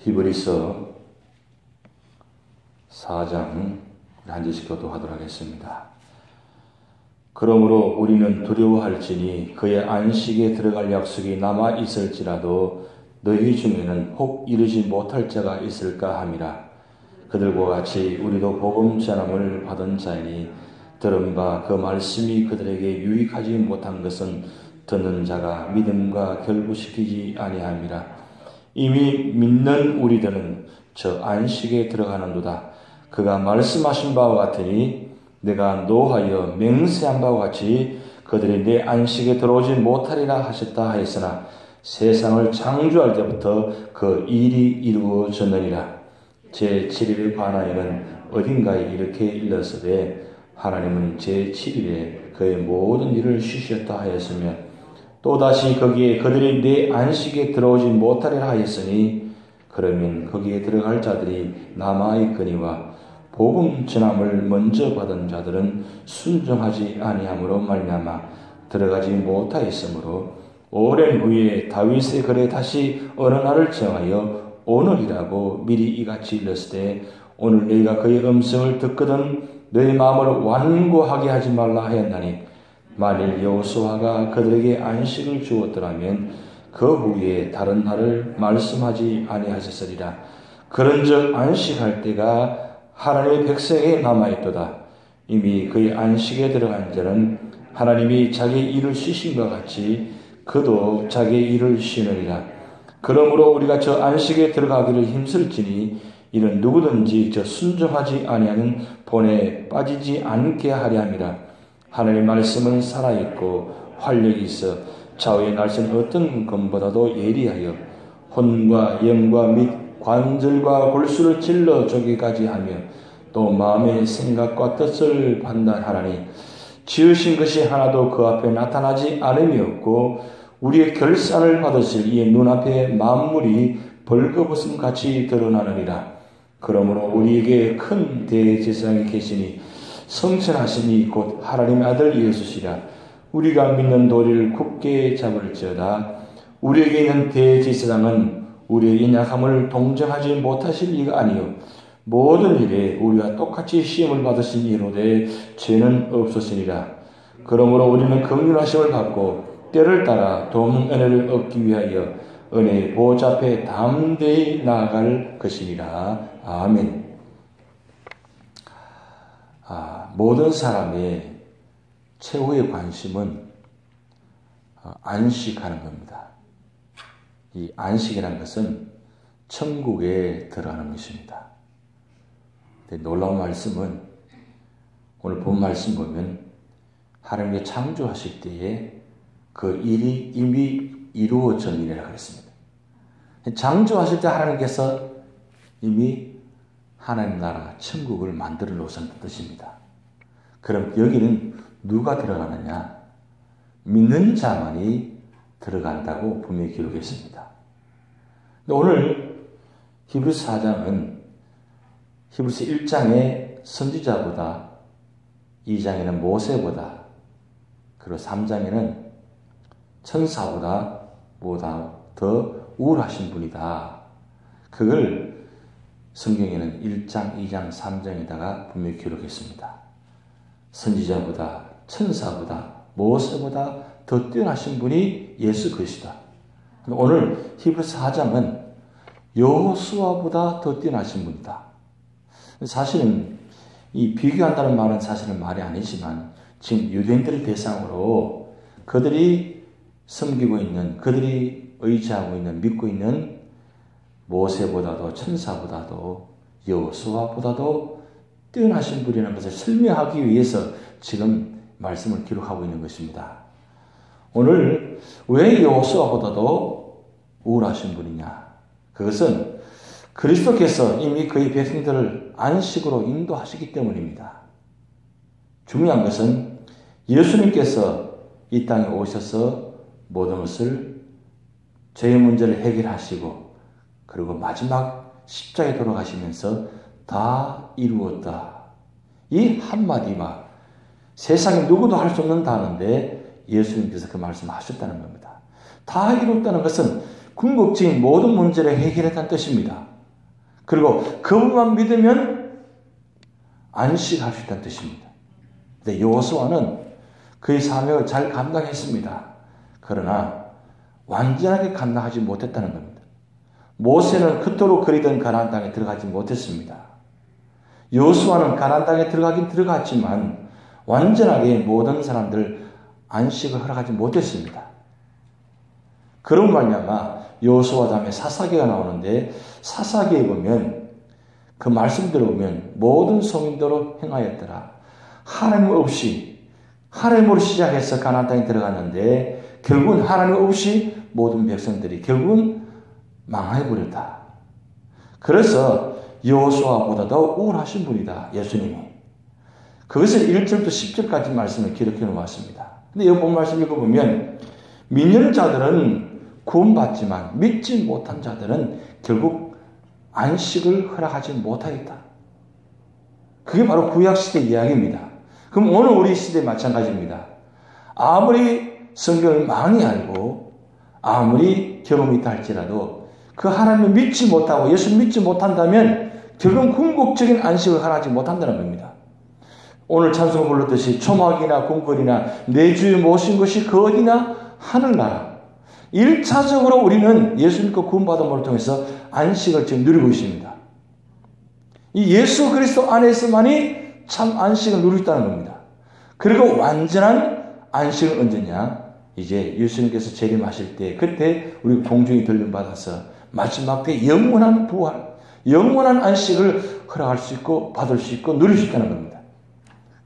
히브리서 4장 한 절씩 교도하도록 하겠습니다. 그러므로 우리는 두려워할지니 그의 안식에 들어갈 약속이 남아 있을지라도 너희 중에는 혹 이르지 못할 자가 있을까 함이라. 그들과 같이 우리도 복음 전함을 받은 자이니 들은 바 그 말씀이 그들에게 유익하지 못한 것은 듣는 자가 믿음과 결부시키지 아니함이라. 이미 믿는 우리들은 저 안식에 들어가는도다. 그가 말씀하신 바와 같으니 내가 노하여 맹세한 바와 같이 그들이 내 안식에 들어오지 못하리라 하셨다 하였으나 세상을 창조할 때부터 그 일이 이루어졌느니라. 제7일에 관하여는 어딘가에 이렇게 일렀으되 하나님은 제7일에 그의 모든 일을 쉬셨다 하였으며 또다시 거기에 그들이 내 안식에 들어오지 못하리라 하였으니 그러면 거기에 들어갈 자들이 남아있거니와 복음 전함을 먼저 받은 자들은 순종하지 아니함으로 말미암아 들어가지 못하였으므로 오랜 후에 다윗의 글에 다시 어느 날을 정하여 오늘이라고 미리 이같이 일렀으되 오늘 너희가 그의 음성을 듣거든 너희 마음을 완고하게 하지 말라 하였나니 만일 여호수아가 그들에게 안식을 주었더라면 그 후에 다른 날을 말씀하지 아니하셨으리라. 그런즉 안식할 때가 하나님의 백성에게 남아있도다. 이미 그의 안식에 들어간 자는 하나님이 자기의 일을 쉬신 것 같이 그도 자기의 일을 쉬느니라. 그러므로 우리가 저 안식에 들어가기를 힘쓸지니 이는 누구든지 저 순종하지 아니하는 본에 빠지지 않게 하려 함이라. 하나님의 말씀은 살아있고 활력이 있어 좌우의 날선 어떤 검보다도 예리하여 혼과 영과 및 관절과 골수를 찔러 쪼개까지 하며 또 마음의 생각과 뜻을 판단하라니 지으신 것이 하나도 그 앞에 나타나지 않음이 없고 우리의 결산을 받으실 이의 눈앞에 만물이 벌거벗음 같이 드러나느니라. 그러므로 우리에게 큰 대제사장이 계시니 성천하시니 곧 하나님의 아들 예수시라. 우리가 믿는 도리를 굳게 잡을지어다. 우리에게 있는 대제사장은 우리의 연약함을 동정하지 못하실 이가 아니요 모든 일에 우리와 똑같이 시험을 받으신 이로되 죄는 없으시니라. 그러므로 우리는 긍휼하심을 받고 때를 따라 도움 은혜를 얻기 위하여 은혜의 보좌 앞에 담대히 나아갈 것이니라. 아멘. 모든 사람의 최후의 관심은 안식하는 겁니다. 이 안식이라는 것은 천국에 들어가는 것입니다. 놀라운 말씀은 오늘 본 말씀 보면 하나님께 창조하실 때에 그 일이 이미 이루어졌느니라 그랬습니다. 창조하실 때 하나님께서 이미 하나님 나라 천국을 만들어 놓으신 뜻입니다. 그럼 여기는 누가 들어가느냐? 믿는 자만이 들어간다고 분명히 기록했습니다. 오늘 히브리서 4장은 히브리서 1장의 선지자보다 2장에는 모세보다 그리고 3장에는 천사보다 더 우월하신 분이다. 그걸 성경에는 1장, 2장, 3장에다가 분명히 기록했습니다. 선지자보다 천사보다 모세보다 더 뛰어나신 분이 예수 그리스도다. 오늘 히브리서 4장은 여호수아보다 더 뛰어나신 분이다. 사실은 이 비교한다는 말은 사실은 말이 아니지만 지금 유대인들을 대상으로 그들이 섬기고 있는 그들이 의지하고 있는 믿고 있는 모세보다도 천사보다도 여호수아보다도 뛰어나신 분이라는 것을 설명하기 위해서 지금 말씀을 기록하고 있는 것입니다. 오늘 왜 여호수아보다도 우월하신 분이냐? 그것은 그리스도께서 이미 그의 백성들을 안식으로 인도하시기 때문입니다. 중요한 것은 예수님께서 이 땅에 오셔서 모든 것을 죄의 문제를 해결하시고 그리고 마지막 십자가에 돌아가시면서 다 이루었다. 이 한마디가 세상에 누구도 할 수 없는 단어인데 예수님께서 그 말씀을 하셨다는 겁니다. 다 이루었다는 것은 궁극적인 모든 문제를 해결했다는 뜻입니다. 그리고 그분만 믿으면 안식할 수 있다는 뜻입니다. 근데 여호수아는 그의 사명을 잘 감당했습니다. 그러나 완전하게 감당하지 못했다는 겁니다. 모세는 그토록 그리던 가나안 땅에 들어가지 못했습니다. 여호수아는 가나안 땅에 들어가긴 들어갔지만 완전하게 모든 사람들 안식을 허락하지 못했습니다. 그런 말미암아 여호수아 다음에 사사기가 나오는데 사사기에 보면 그 말씀대로 보면 모든 성인대로 행하였더라. 하나님 없이 하나님으로 시작해서 가나안 땅에 들어갔는데 결국은 하나님 없이 모든 백성들이 결국은 망해버렸다. 그래서 여호수아보다도 우월하신 분이다. 예수님이. 그것을 1절부터 10절까지 말씀을 기록해 놓았습니다. 근데 여기 본 말씀 읽어보면 믿는 자들은 구원받지만 믿지 못한 자들은 결국 안식을 허락하지 못하겠다. 그게 바로 구약시대 이야기입니다. 그럼 오늘 우리 시대 마찬가지입니다. 아무리 성경을 많이 알고 아무리 경험이 있다 할지라도 그 하나님을 믿지 못하고 예수 믿지 못한다면 결국 궁극적인 안식을 허락하지 못한다는 겁니다. 오늘 찬송을 불렀듯이 초막이나 궁궐이나 내 주에 모신 것이 그 어디나 하늘나라. 1차적으로 우리는 예수 믿고 구원받음을 통해서 안식을 지금 누리고 있습니다. 이 예수 그리스도 안에서만이 참 안식을 누리고 있다는 겁니다. 그리고 완전한 안식은 언제냐? 이제 예수님께서 재림하실 때 그때 우리 공중에 들림받아서 마지막 때 영원한 부활, 영원한 안식을 허락할 수 있고 받을 수 있고 누릴 수 있다는 겁니다.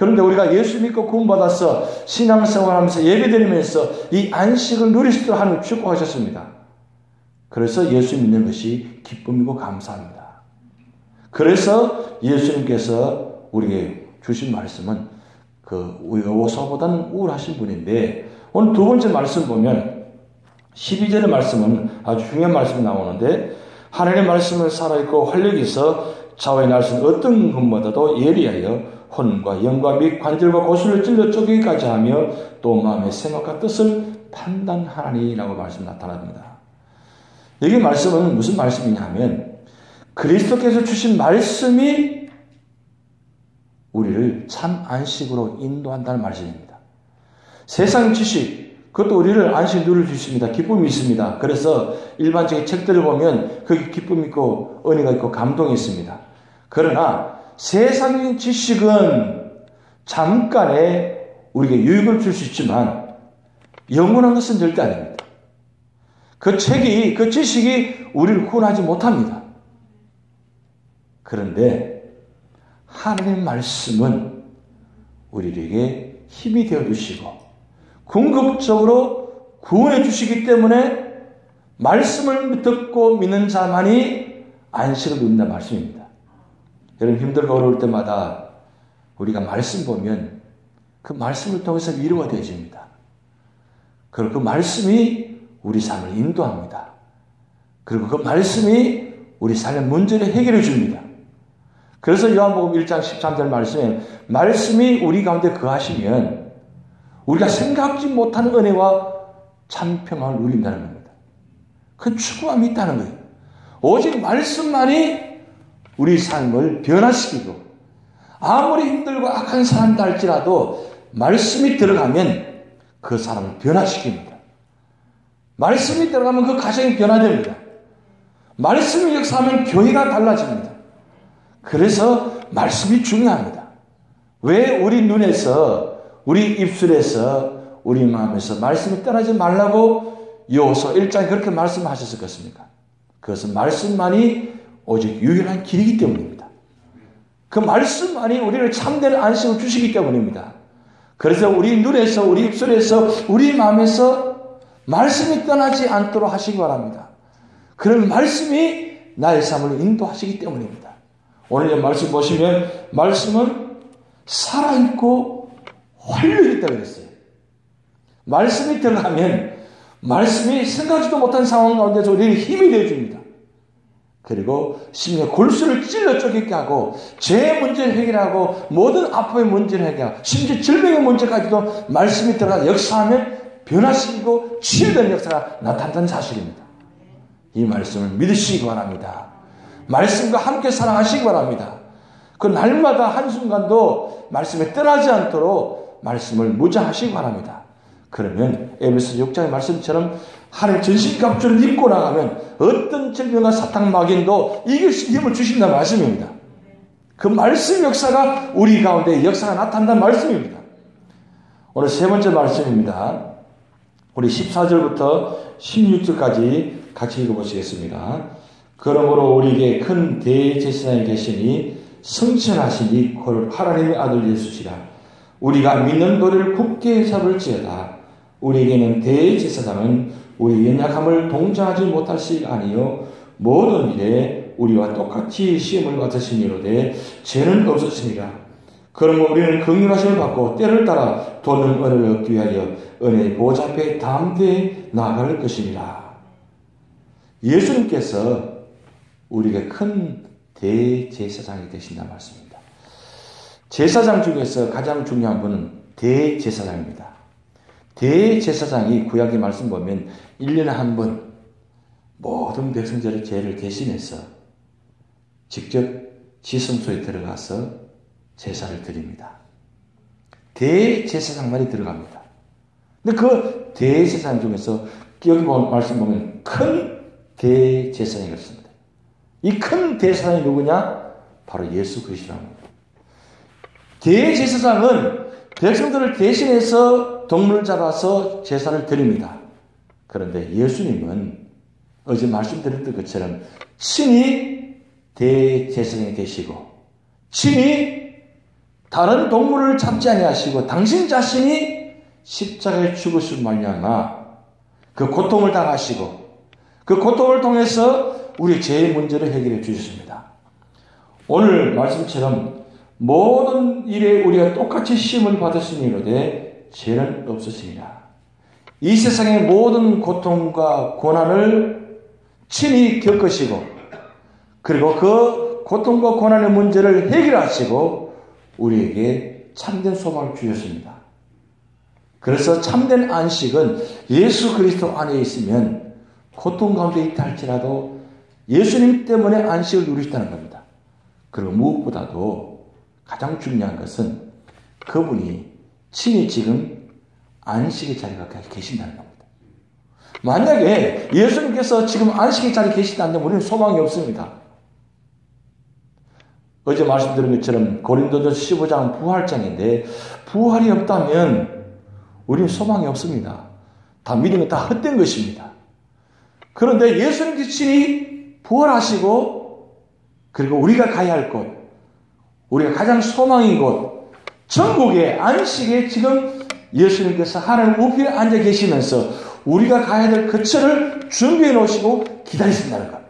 그런데 우리가 예수 믿고 구원받아서 신앙생활하면서 예배드리면서 이 안식을 누릴 수 있도록 하나님 축복하셨습니다. 그래서 예수 믿는 것이 기쁨이고 감사합니다. 그래서 예수님께서 우리에게 주신 말씀은 그 여호수아보다는 우월하신 분인데 오늘 두 번째 말씀 보면 12절의 말씀은 아주 중요한 말씀이 나오는데 하나님의 말씀은 살아있고 활력이 있어 좌우의 날선 어떤 것보다도 예리하여 혼과 영과 및 관절과 고수를 찔러 쪼개기까지 하며 또 마음의 생각과 뜻을 판단하니라고 말씀 나타납니다. 여기 말씀은 무슨 말씀이냐 하면 그리스도께서 주신 말씀이 우리를 참 안식으로 인도한다는 말씀입니다. 세상 지식, 그것도 우리를 안식 누릴 수 있습니다. 기쁨이 있습니다. 그래서 일반적인 책들을 보면 거기 기쁨이 있고 은혜가 있고 감동이 있습니다. 그러나 세상의 지식은 잠깐의 우리에게 유익을 줄 수 있지만 영원한 것은 절대 아닙니다. 그 책이, 그 지식이 우리를 구원하지 못합니다. 그런데 하나님의 말씀은 우리에게 힘이 되어 주시고 궁극적으로 구원해 주시기 때문에 말씀을 듣고 믿는 자만이 안식을 누린다는 말씀입니다. 여러분 힘들고 어려울 때마다 우리가 말씀 보면 그 말씀을 통해서 위로가 되어집니다. 그리고 그 말씀이 우리 삶을 인도합니다. 그리고 그 말씀이 우리 삶의 문제를 해결해 줍니다. 그래서 요한복음 1장 13절 말씀에 말씀이 우리 가운데 거하시면 우리가 생각지 못하는 은혜와 참 평안을 누린다는 겁니다. 그 축복함이 있다는 거예요. 오직 말씀만이 우리 삶을 변화시키고 아무리 힘들고 악한 사람이다 할지라도 말씀이 들어가면 그 사람을 변화시킵니다. 말씀이 들어가면 그 가정이 변화됩니다. 말씀이 역사하면 교회가 달라집니다. 그래서 말씀이 중요합니다. 왜 우리 눈에서 우리 입술에서 우리 마음에서 말씀이 떠나지 말라고 여호수아 1장에 그렇게 말씀하셨겠습니까? 그것은 말씀만이 오직 유일한 길이기 때문입니다. 그 말씀만이 우리를 참된 안식을 주시기 때문입니다. 그래서 우리 눈에서 우리 입술에서 우리 마음에서 말씀이 떠나지 않도록 하시기 바랍니다. 그런 말씀이 나의 삶을 인도하시기 때문입니다. 오늘 말씀 보시면 말씀은 살아있고 활력이 있다고 그랬어요. 말씀이 들어가면 말씀이 생각지도 못한 상황 가운데서 우리에게 힘이 되어줍니다. 그리고 심지어 골수를 찔러 쪼개게 하고 죄의 문제를 해결하고 모든 아픔의 문제를 해결하고 심지어 질병의 문제까지도 말씀이 들어가 역사하면 변화시키고 치유되는 역사가 나타난다는 사실입니다. 이 말씀을 믿으시기 바랍니다. 말씀과 함께 살아가시기 바랍니다. 그 날마다 한순간도 말씀에 떠나지 않도록 말씀을 무장하시기 바랍니다. 그러면 에베소 6장의 말씀처럼 하나님 전신갑주를 입고 나가면 어떤 질병과 사탄 마귀도 이길 수 있는 힘을 주신다는 말씀입니다. 그 말씀 역사가 우리 가운데 역사가 나타난다는 말씀입니다. 오늘 세 번째 말씀입니다. 우리 14절부터 16절까지 같이 읽어보시겠습니다. 그러므로 우리에게 큰 대제사장이 계시니 성천하시니 곧 하나님의 아들 예수시라. 우리가 믿는 도리를 굳게 잡을지어다. 우리에게는 대제사장은 우리 연약함을 동정하지 못하시 아니요 모든 일에 우리와 똑같이 시험을 받으시니로되 죄는 없으시니라. 그러므로 우리는 긍휼하심을 받고 때를 따라 도는 은혜를 얻기 위하여 은혜의 보좌 앞에 담대히 나아갈 것이니라. 예수님께서 우리에게 큰 대제사장이 되신다는 말씀입니다. 제사장 중에서 가장 중요한 분은 대제사장입니다. 대제사장이 구약의 말씀 보면 1년에 한 번 모든 백성들의 죄를 대신해서 직접 지성소에 들어가서 제사를 드립니다. 대제사장만이 들어갑니다. 근데 그 대제사장 중에서 여기 말씀 보면 큰 대제사장이 있습니다. 이 큰 대제사장이 누구냐? 바로 예수 그리스도입니다. 대제사장은 백성들을 대신해서 동물을 잡아서 제사를 드립니다. 그런데 예수님은 어제 말씀드렸던 것처럼 친히 대제사장이 되시고 친히 다른 동물을 잡지 아니하시고 당신 자신이 십자가에 죽으실 말미암아 그 고통을 당하시고 그 고통을 통해서 우리 죄의 문제를 해결해 주셨습니다. 오늘 말씀처럼 모든 일에 우리가 똑같이 시험을 받으시니로되 죄는 없으시니라. 이 세상의 모든 고통과 고난을 친히 겪으시고 그리고 그 고통과 고난의 문제를 해결하시고 우리에게 참된 소망을 주셨습니다. 그래서 참된 안식은 예수 그리스도 안에 있으면 고통 가운데 있다 할지라도 예수님 때문에 안식을 누리시다는 겁니다. 그리고 무엇보다도 가장 중요한 것은 그분이 친히 지금 안식의 자리에 계신다는 겁니다. 만약에 예수님께서 지금 안식의 자리에 계시다면 우리는 소망이 없습니다. 어제 말씀드린 것처럼 고린도전서 15장은 부활장인데 부활이 없다면 우리는 소망이 없습니다. 다 믿음은 다 헛된 것입니다. 그런데 예수님께서 친히 부활하시고 그리고 우리가 가야 할 곳, 우리가 가장 소망인 곳, 천국의 안식에 지금 예수님께서 하나님 우편에 앉아 계시면서 우리가 가야 될 거처를 준비해 놓으시고 기다리신다는 것.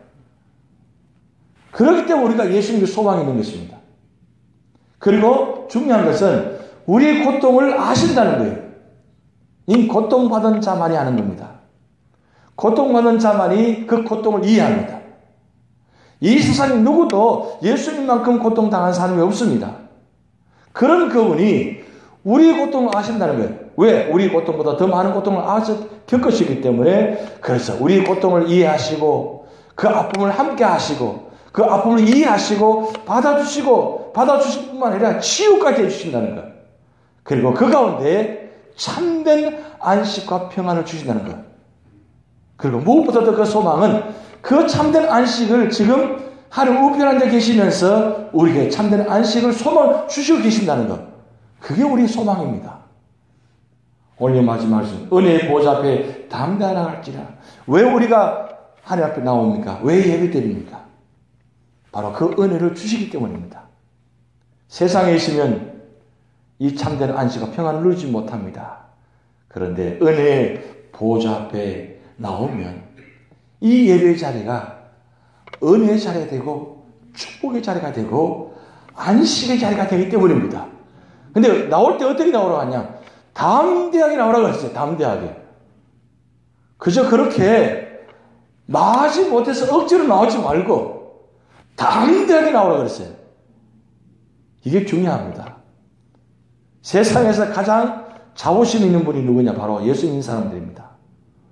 그렇기 때문에 우리가 예수님의 소망이 있는 것입니다. 그리고 중요한 것은 우리의 고통을 아신다는 거예요. 이 고통받은 자만이 아는 겁니다. 고통받은 자만이 그 고통을 이해합니다. 이 세상에 누구도 예수님만큼 고통당한 사람이 없습니다. 그런 그분이 우리의 고통을 아신다는 거예요. 왜? 우리 고통보다 더 많은 고통을 겪으시기 때문에 그래서 우리의 고통을 이해하시고 그 아픔을 함께 하시고 그 아픔을 이해하시고 받아주실 뿐만 아니라 치유까지 해주신다는 것. 그리고 그 가운데 참된 안식과 평안을 주신다는 것. 그리고 무엇보다도 그 소망은 그 참된 안식을 지금 하나님 우편에 앉아 계시면서 우리에게 참된 안식을 소망 주시고 계신다는 것. 그게 우리의 소망입니다. 오늘 마지막 말씀, 은혜의 보좌 앞에 담대히 나갈지라. 왜 우리가 하나님 앞에 나옵니까? 왜 예배드립니까? 바로 그 은혜를 주시기 때문입니다. 세상에 있으면 이 참된 안식과 평안을 누리지 못합니다. 그런데 은혜의 보좌 앞에 나오면 이 예배의 자리가 은혜의 자리가 되고 축복의 자리가 되고 안식의 자리가 되기 때문입니다. 근데 나올 때 어떻게 나오라고 하냐? 담대하게 나오라고 했어요. 담대하게. 그저 그렇게 마지 못해서 억지로 나오지 말고 담대하게 나오라고 그랬어요. 이게 중요합니다. 세상에서 가장 자부심 있는 분이 누구냐? 바로 예수님 사람들입니다.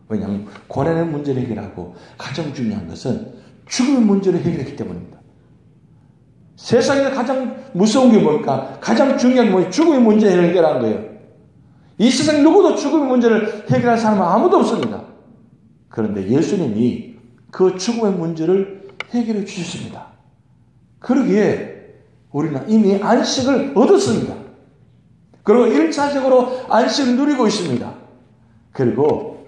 왜냐하면 고난의 문제를 해결하고 가장 중요한 것은 죽음의 문제를 해결했기 때문입니다. 세상에서 가장 무서운 게 뭘까? 가장 중요한 게 뭐예요? 죽음의 문제를 해결하는 거예요. 이 세상 누구도 죽음의 문제를 해결할 사람은 아무도 없습니다. 그런데 예수님이 그 죽음의 문제를 해결해 주셨습니다. 그러기에 우리는 이미 안식을 얻었습니다. 그리고 1차적으로 안식을 누리고 있습니다. 그리고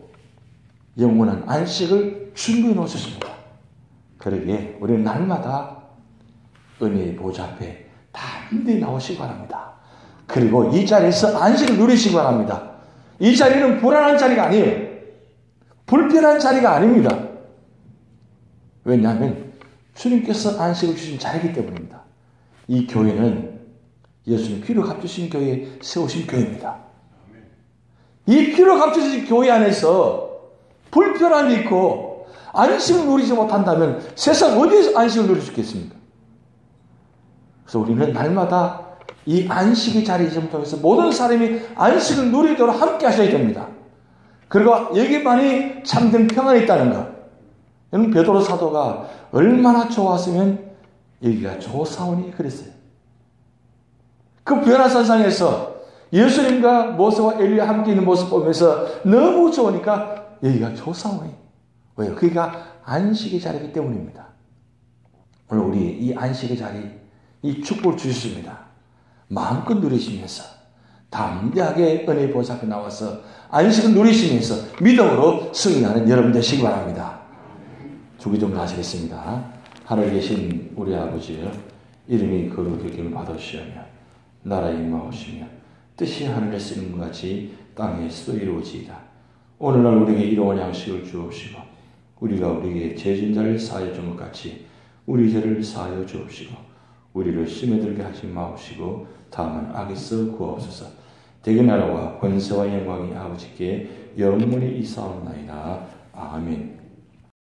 영원한 안식을 준비해 놓으셨습니다. 그러기에 우리는 날마다 은혜의 보좌 앞에 담대히 나오시기 바랍니다. 그리고 이 자리에서 안식을 누리시기 바랍니다. 이 자리는 불안한 자리가 아니에요. 불편한 자리가 아닙니다. 왜냐하면 주님께서 안식을 주신 자리이기 때문입니다. 이 교회는 예수님 피로 값주신 교회에 세우신 교회입니다. 이 피로 값주신 교회 안에서 불편함이 있고 안식을 누리지 못한다면 세상 어디에서 안식을 누릴 수 있겠습니까? 그래서 우리는 날마다 이 안식의 자리를 통해서 모든 사람이 안식을 누리도록 함께 하셔야 됩니다. 그리고 여기만이 참된 평안이 있다는 것. 여러분 베드로 사도가 얼마나 좋았으면 여기가 좋사오니 그랬어요. 그 변화산상에서 예수님과 모세와 엘리야 함께 있는 모습 보면서 너무 좋으니까 여기가 좋사오니. 왜요? 그러니까 안식의 자리이기 때문입니다. 오늘 우리 이 안식의 자리, 이 축복을 주셨습니다. 마음껏 누리시면서 담대하게 은혜의 보좌 앞에 나와서 안식을 누리시면서 믿음으로 승리하는 여러분 되시기 바랍니다. 주기도문 하시겠습니다. 하늘에 계신 우리 아버지여, 이름이 거룩하게 받으시오며 나라의 임하오시며 뜻이 하늘에서 이룬 것 같이 땅에서도 이루어지이다. 오늘날 우리에게 일용할 양식을 주옵시고 우리가 우리에게 죄진 자를 사하여 준 것 같이 우리 죄를 사하여 주옵시고 우리를 시험에 들게 하지 마옵시고 다만 악에서 구하옵소서. 대개 나라와 권세와 영광이 아버지께 영원히 있사옵나이다. 아멘.